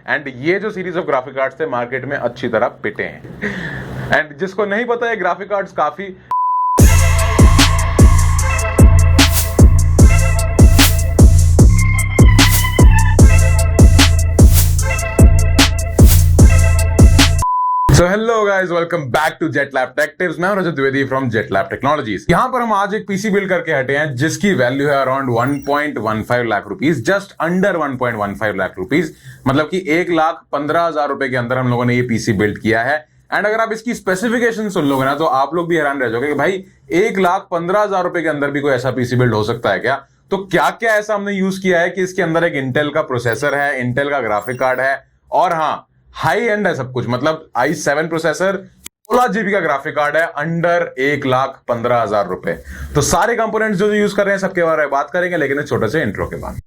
And ये जो series of graphic cards थे मार्केट में अच्छी तरह पिटे हैं। एंड जिसको नहीं पता है ग्राफिक कार्ड्स काफी hello guys, welcome back to Jetlab tech tips. मैं Rajat Dwivedi from Jetlab technologies. यहाँ पर हम आज एक पीसी बिल्ड करके हटे हैं जिसकी वैल्यू है around 1.15 lakh rupees, just under 1.15 lakh rupees, मतलब कि 1,15,000 रुपए के अंदर हम लोगों ने ये पीसी बिल्ड किया है। एंड अगर आप इसकी स्पेसिफिकेशन सुन लोगे ना तो आप लोग भी हैरान रह जाओगे कि भाई 1,15,000 रुपए के अंदर भी कोई ऐसा पीसी बिल्ड हो सकता है क्या। तो क्या क्या ऐसा हमने यूज किया है कि इसके अंदर एक इंटेल का प्रोसेसर है, इंटेल का ग्राफिक कार्ड है और हाँ हाई एंड है सब कुछ, मतलब i7 प्रोसेसर, 16 जीबी का ग्राफिक कार्ड है, अंडर 1,15,000 रुपए। तो सारे कंपोनेंट्स जो यूज कर रहे हैं सबके बारे में बात करेंगे, लेकिन एक छोटे से इंट्रो के बाद।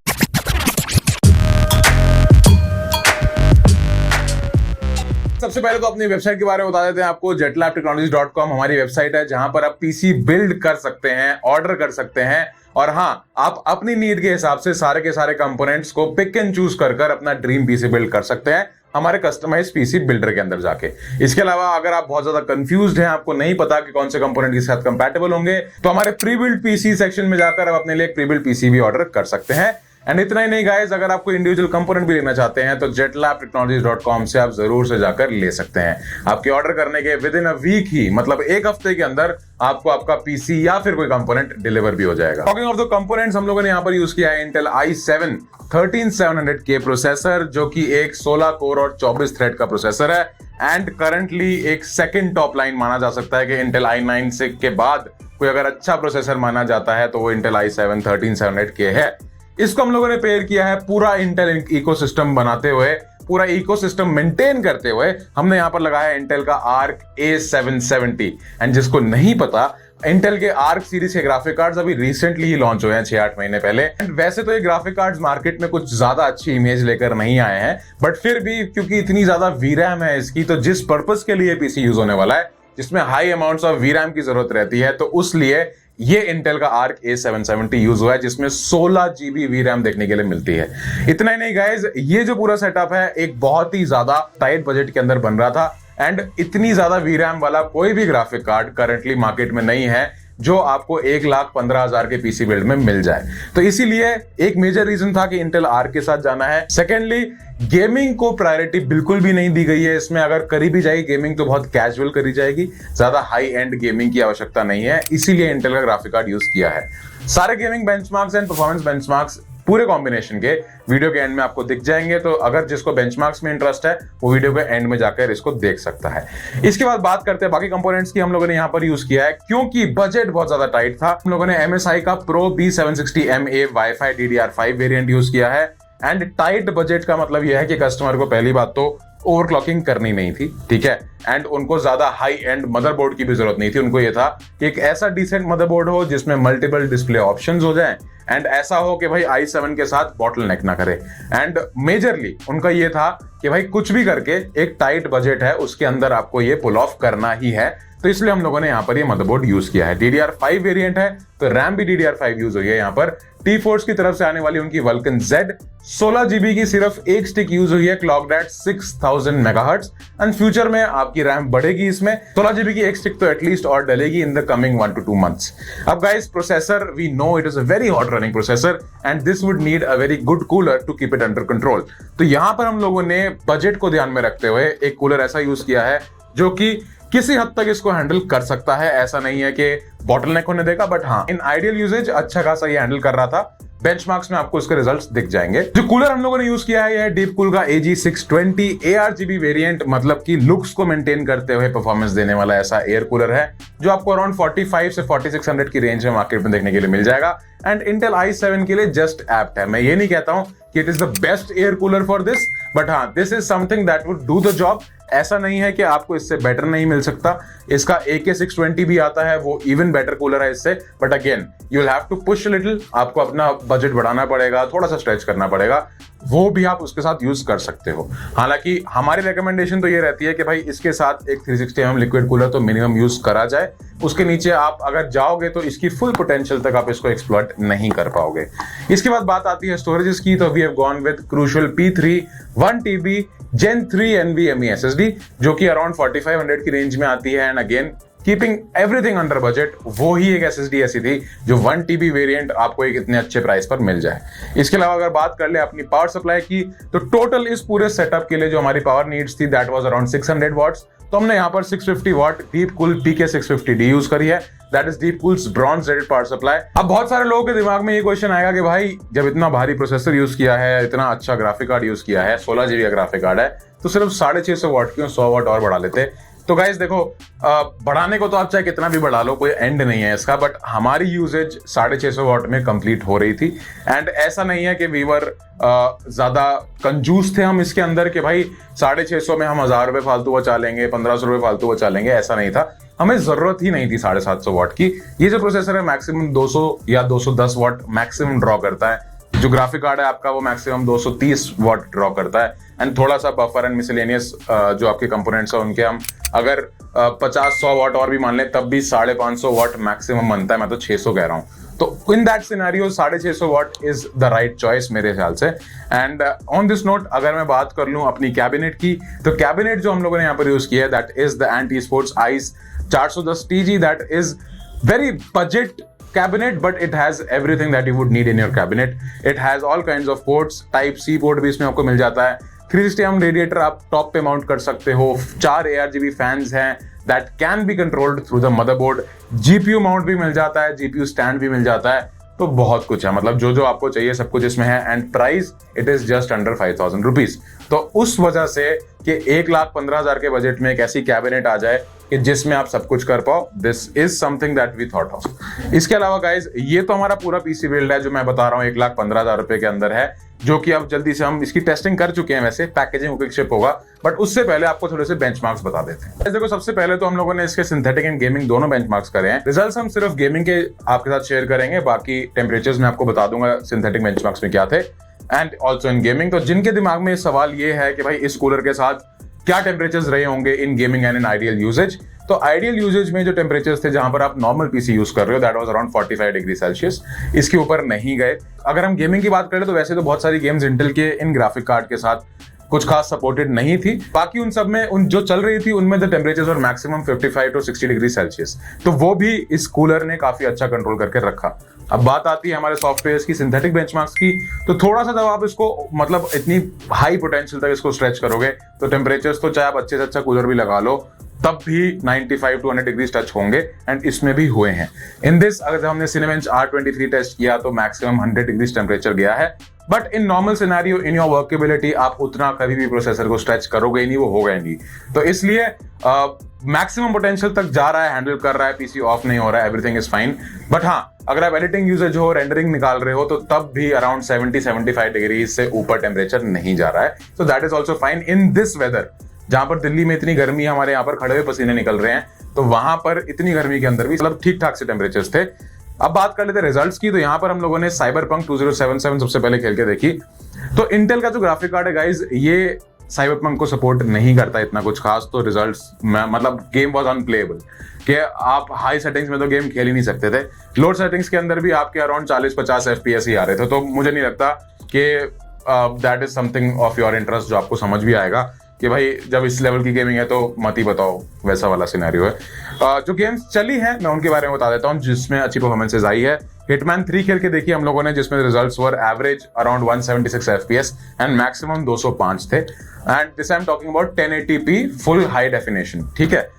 सबसे पहले तो अपनी वेबसाइट के बारे में बता देते हैं आपको। jetlabtechnologies.com हमारी वेबसाइट है जहां पर आप पीसी बिल्ड कर सकते हैं, ऑर्डर कर सकते हैं और हाँ, आप अपनी नीड के हिसाब से सारे के सारे कंपोनेंट्स को पिक एंड चूज कर अपना ड्रीम पीसी बिल्ड कर सकते हैं हमारे कस्टमाइज पीसी बिल्डर के अंदर जाके। इसके अलावा अगर आप बहुत ज्यादा कंफ्यूज्ड हैं, आपको नहीं पता कि कौन से कंपोनेंट के साथ कंपैटिबल होंगे, तो हमारे प्री बिल्ड पीसी सेक्शन में जाकर आप अपने लिए प्री बिल्ड पीसी भी ऑर्डर कर सकते हैं। एंड इतना ही नहीं गाइस, अगर आपको इंडिविजुअल कंपोनेंट भी लेना चाहते हैं तो jetlabtechnologies.com से आप जरूर से जाकर ले सकते हैं। आपके ऑर्डर करने के विद इन अ वीक ही, मतलब एक हफ्ते के अंदर आपको आपका पीसी या फिर कोई कंपोनेंट डिलीवर भी हो जाएगा। टॉकिंग ऑफ द कंपोनेंट्स, हम लोगों ने यहाँ पर यूज किया है इंटेल i7 13700K प्रोसेसर, जो कि एक 16 कोर और 24 थ्रेड का प्रोसेसर है एंड करंटली एक सेकंड टॉप लाइन माना जा सकता है कि इंटेल i9 से के बाद कोई अगर अच्छा प्रोसेसर माना जाता है तो वो इंटेल i7 13700K है। इसको हम लोगों ने पेयर किया है पूरा इंटेल इकोसिस्टम बनाते हुए, पूरा इकोसिस्टम मेंटेन करते हुए हमने यहां पर लगाया इंटेल का आर्क A770। एंड जिसको नहीं पता, इंटेल के आर्क सीरीज के ग्राफिक कार्ड्स अभी रिसेंटली ही लॉन्च हुए हैं 6-8 महीने पहले। एंड वैसे तो ये ग्राफिक कार्ड्स मार्केट में कुछ ज्यादा अच्छी इमेज लेकर नहीं आए हैं, बट फिर भी क्योंकि इतनी ज्यादा वीरैम है इसकी, तो जिस पर्पस के लिए पीसी यूज होने वाला है जिसमें हाई अमाउंट्स ऑफ वीरैम की जरूरत रहती है, तो उस लिए ये इंटेल का आर्क A770 यूज हुआ है जिसमें 16 जीबी वीरैम देखने के लिए मिलती है। इतना ही नहीं गाइज, ये जो पूरा सेटअप है एक बहुत ही ज्यादा टाइट बजट के अंदर बन रहा था एंड इतनी ज्यादा वीरैम वाला कोई भी ग्राफिक कार्ड करंटली मार्केट में नहीं है जो आपको 1,15,000 के पीसी बिल्ड में मिल जाए। तो इसीलिए एक मेजर रीजन था कि इंटेल आर्क के साथ जाना है। सेकेंडली, गेमिंग को प्रायोरिटी बिल्कुल भी नहीं दी गई है इसमें। अगर करी भी जाएगी गेमिंग तो बहुत कैजुअल करी जाएगी, ज्यादा हाई एंड गेमिंग की आवश्यकता नहीं है, इसीलिए इंटेल का ग्राफिक कार्ड यूज किया है। सारे gaming benchmarks and performance benchmarks पूरे कॉम्बिनेशन के वीडियो के एंड में आपको दिख जाएंगे, तो अगर जिसको बेंचमार्क्स में इंटरेस्ट है वो वीडियो के एंड में जाकर इसको देख सकता है। इसके बाद बात करते हैं बाकी कंपोनेंट्स की। हम लोगों ने यहाँ पर यूज किया है क्योंकि बजट बहुत ज्यादा टाइट था, हम लोगों ने MSI का Pro B760MA Wi-Fi DDR5 variant use किया है। एंड टाइट बजट का मतलब यह है कि कस्टमर को पहली बात तो ओवरक्लॉकिंग करनी नहीं थी, ठीक है, एंड उनको ज्यादा हाई एंड मदरबोर्ड की भी जरूरत नहीं थी। उनको यह था कि एक ऐसा डिसेंट मदरबोर्ड हो जिसमें मल्टीपल डिस्प्ले ऑप्शंस हो जाएं एंड ऐसा हो कि भाई i7 के साथ बॉटल नेक ना करे। एंड मेजरली उनका ये था कि भाई कुछ भी करके एक टाइट बजट है उसके अंदर आपको ये पुल ऑफ करना ही है, तो इसलिए हम लोगों ने यहाँ पर ये मदरबोर्ड यूज किया है। DDR5 वेरिएंट है तो रैम भी DDR5 यूज हुई है। यहाँ पर T-Force की तरफ से आने वाली उनकी Vulkan Z 16 जीबी की सिर्फ एक स्टिक यूज हुई है, clocked at 6000 megahertz. And future में आपकी रैम बढ़ेगी, इसमें 16 जीबी की एक स्टिक तो एटलीस्ट और डलेगी in the coming 1 to 2 months। अब guys, processor we know it is a very hot running processor and this would need a very good cooler to keep it under control. तो यहाँ पर हम लोगों ने बजट को ध्यान में रखते हुए एक कूलर ऐसा यूज किया है जो कि किसी हद तक इसको हैंडल कर सकता है। ऐसा नहीं है कि बॉटलनेक होने देगा, बट हाँ, इन आइडियल यूजेज अच्छा खासा ये हैंडल कर रहा था। बेंचमार्क्स में आपको इसके रिजल्ट्स दिख जाएंगे। जो कूलर हम लोगों ने यूज किया है यह डीपकूल का AG620 ARGB वेरिएंट, मतलब कि लुक्स को मेंटेन करते हुए परफॉर्मेंस देने वाला ऐसा एयर कूलर है जो आपको अराउंड 45 से 4600 की रेंज में मार्केट में देखने के लिए मिल जाएगा। एंड इंटेल i7 के लिए जस्ट एप्ट है। मैं ये नहीं कहता हूं कि it is the best air cooler for this, but हाँ, this is something that would do the job. ऐसा नहीं है कि आपको इससे बेटर नहीं मिल सकता। इसका AK620 भी आता है, वो इवन बेटर कूलर है इससे, but again you will have to push little, आपको अपना बजट बढ़ाना पड़ेगा, थोड़ा सा स्ट्रेच करना पड़ेगा, वो भी आप उसके साथ यूज कर सकते हो। हालांकि हमारी रिकमेंडेशन तो ये रहती है कि भाई इसके साथ एक 360mm लिक्विड कूलर तो मिनिमम यूज करा जाए, उसके नीचे आप अगर जाओगे तो इसकी फुल पोटेंशियल तक आप इसको एक्सप्लॉइट नहीं कर पाओगे। इसके बाद बात आती है स्टोरेजेस की, तो we have gone with crucial P3 1TB Gen 3 NVMe SSD जो कि अराउंड 4500 की रेंज में आती है। And again keeping everything under budget, वो ही एक SSD ऐसी थी जो 1TB वेरिएंट आपको एक इतने अच्छे प्राइस पर मिल जाए। इसके अलावा अगर बात कर ले अपनी पावर सप्लाई की, तो टोटल इस पूरे सेटअप के लिए जो हमारी पावर नीड्स थी दैट वाज अराउंड 600 वॉट्स। तो हमने यहाँ पर 650 what deep cool PK650D use करी है, that is deep cools bronze rated power supply. अब बहुत सारे लोगों के दिमाग में ये क्वेश्चन आएगा कि भाई जब इतना भारी प्रोसेसर यूज किया है, इतना अच्छा ग्राफिक कार्ड यूज किया है, 16GB का ग्राफिक कार्ड है, तो सिर्फ 650 वॉट क्यों, 100 वॉट और बढ़ा लेते। तो गाइस देखो, बढ़ाने को तो आप चाहे कितना भी बढ़ा लो, कोई एंड नहीं है इसका, बट हमारी यूजेज 650 वॉट में कंप्लीट हो रही थी। एंड ऐसा नहीं है कि वीवर ज्यादा कंजूस थे हम इसके अंदर कि भाई 650 में हम 1000 रुपए फालतू बचा लेंगे, 1500 रुपए फालतू बचा लेंगे, ऐसा नहीं था। हमें जरूरत ही नहीं थी 750 वॉट की। ये जो प्रोसेसर है मैक्सिमम 200 या 210 वॉट मैक्सिमम ड्रॉ करता है। जो ग्राफिक कार्ड है आपका वो मैक्सिमम 230 वॉट ड्रॉ करता है। एंड थोड़ा सा बफर एंड मिसलेनियस जो आपके कंपोनेंट्स है उनके हम अगर 50-100 वॉट और भी मान लें तब भी 550 वॉट मैक्सिमम बनता है। मैं तो 600 कह रहा हूं। तो in that scenario 650 what is the right choice मेरे ख्याल से। एंड ऑन दिस नोट अगर मैं बात कर लूं अपनी कैबिनेट की, तो कैबिनेट जो हम लोगों ने यहाँ पर यूज किया है that is the anti sports ice 410TG। That is very budget cabinet, but it has everything that you would need in your cabinet. It has all kinds of ports, Type C port भी इसमें आपको मिल जाता है। 360mm radiator आप top पे mount कर सकते हो। 4 ARGB फैंस हैं that can be controlled through the motherboard। GPU mount भी मिल जाता है, GPU स्टैंड भी मिल जाता है। तो बहुत कुछ है, मतलब जो जो आपको चाहिए सब कुछ इसमें है। And price it is just under 5000 rupees. तो उस वजह से कि 1,15,000 के बजट में एक ऐसी कैबिनेट आ जाए कि जिसमें आप सब कुछ कर पाओ, this is something that we thought of. इसके अलावा गाइज ये तो हमारा पूरा पीसी बिल्ड है जो मैं बता रहा हूँ 1,15,000 रुपए के अंदर है, जो कि अब जल्दी से हम इसकी टेस्टिंग कर चुके हैं। वैसे पैकेजिंग क्विक शिप होगा, बट उससे पहले आपको थोड़े से बेंचमार्क्स बता देते हैं। देखो सबसे पहले तो हम लोगों ने इसके सिंथेटिक एंड गेमिंग दोनों बेंचमार्क्स करे हैं। रिजल्ट्स हम सिर्फ गेमिंग के आपके साथ शेयर करेंगे, बाकी टेम्परेचर्स में आपको बता दूंगा सिंथेटिक बेंचमार्क्स में क्या थे। एंड ऑल्सो इन गेमिंग, तो जिनके दिमाग में सवाल ये है कि भाई इस कूलर के साथ क्या टेम्परेचर्स रहे होंगे in gaming and in ideal usages, तो आइडियल यूजेज में जो टेम्परेचर्स थे जहां पर आप नॉर्मल पीसी यूज कर रहे हो that was around 45 degree Celsius, इसके ऊपर नहीं गए। अगर हम गेमिंग की बात करें तो वैसे तो बहुत सारी गेम्स इंटेल के इन ग्राफिक कार्ड के साथ कुछ खास सपोर्टेड नहीं थी, बाकी उन सब में उन जो चल रही थी उनमें द टेम्परेचर्स और मैक्सिमम 55 to 60 डिग्री सेल्सियस, तो वो भी इस कूलर ने काफी अच्छा कंट्रोल करके रखा। अब बात आती है हमारे सॉफ्टवेयर की सिंथेटिक बेंचमार्क्स की, तो थोड़ा सा जब आप इसको मतलब इतनी हाई पोटेंशियल तक इसको स्ट्रेच करोगे तो टेम्परेचर्स तो चाहे आप अच्छे से अच्छा कूलर भी लगा लो तब भी 95 to 100 डिग्री टच होंगे। एंड इसमें भी हुए हैं। इन दिस अगर हमने सिनेबेंच R23 टेस्ट किया तो मैक्सिमम 100 डिग्री टेम्परेचर गया है, but in normal scenario in your workability आप उतना कभी भी प्रोसेसर को स्ट्रेच करोगे नहीं, वो होगा ही नहीं। तो इसलिए मैक्सिमम पोटेंशियल तक जा रहा है, हैंडल कर रहा है, पीसी ऑफ नहीं हो रहा है, एवरीथिंग इज फाइन। बट हाँ, अगर आप एडिटिंग यूजेज हो, रेंडरिंग निकाल रहे हो तो तब भी अराउंड 70-75 डिग्री से ऊपर टेम्परेचर नहीं जा रहा है। So that is also fine in this weather. जहां पर दिल्ली में इतनी गर्मी है, हमारे यहाँ पर खड़े हुए पसीने निकल रहे हैं, तो वहां पर इतनी गर्मी के अंदर भी मतलब ठीक ठाक से टेम्परेचर्स थे। अब बात कर लेते हैं रिजल्ट्स की, तो यहाँ पर हम लोगों ने साइबरपंक 2077 सबसे पहले खेल के देखी। तो इंटेल का जो ग्राफिक कार्ड है गाइज, ये साइबरपंक को सपोर्ट नहीं करता इतना कुछ खास। तो रिजल्ट्स मतलब गेम वाज अनप्लेएबल, कि आप हाई सेटिंग्स में तो गेम खेल ही नहीं सकते थे। लोड सेटिंग्स के अंदर भी आपके अराउंड 40-50 FPS ही आ रहे थे। तो मुझे नहीं लगता कि that is something of your interest जो आपको समझ भी आएगा कि भाई जब इस लेवल की गेमिंग है तो मत ही बताओ, वैसा वाला सिनेरियो है। जो गेम्स चली हैं मैं उनके बारे में बता देता हूँ जिसमें अच्छी परफॉर्मेंसेज आई है। हिटमैन 3 खेल के देखी हम लोगों ने, जिसमें results were average around 176 FPS and maximum 205 थे। And this I am talking about 1080p full high definition, ठीक है,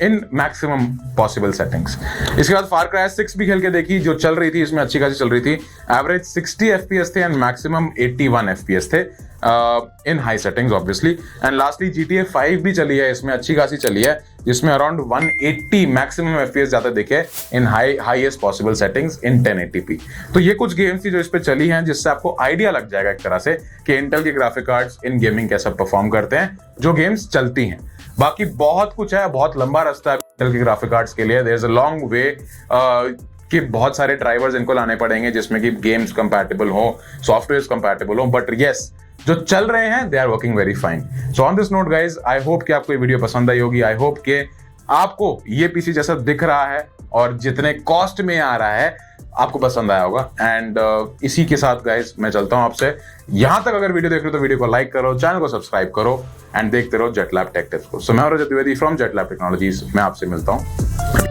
इन मैक्सिमम पॉसिबल सेटिंग्स। इसके बाद फार क्राई 6 भी खेल के देखी, जो चल रही थी इसमें अच्छी खासी चल रही थी। एवरेज 60 FPS थे एंड मैक्सिमम 81 FPS थे इन high settings obviously. And lastly GTA 5 भी चली है, इसमें अच्छी खासी चली है, जिसमें अराउंड 180 मैक्सिमम FPS ज्यादा दिखे इन हाईएस्ट पॉसिबल सेटिंग्स इन 1080p। तो ये कुछ गेम्स थी जो इस पे चली हैं, जिससे आपको आइडिया लग जाएगा एक तरह से कि इंटेल के ग्राफिक कार्ड्स इन गेमिंग कैसा परफॉर्म करते हैं, जो गेम्स चलती हैं। बाकी बहुत कुछ है, बहुत लंबा रास्ता है इंटेल के ग्राफिक कार्ड्स के लिए। There is a long way कि बहुत सारे ड्राइवर्स इनको लाने पड़ेंगे जिसमें कि गेम्स कंपैटिबल हो, सॉफ्टवेयर कंपैटिबल हो, बट यस जो चल रहे हैं they are working very fine. So on this note guys, I hope कि आपको ये वीडियो पसंद आई होगी। आई होप कि आपको ये पीसी जैसा दिख रहा है और जितने कॉस्ट में आ रहा है आपको पसंद आया होगा। एंड इसी के साथ गाइस मैं चलता हूं आपसे। यहां तक अगर वीडियो देख रहे हो तो वीडियो को लाइक करो, चैनल को सब्सक्राइब करो एंड देखते रहो जेट लैब टेक टिप्स को। सो मैं Rajat Dwivedi from Jetlab technologies, मैं आपसे मिलता हूं।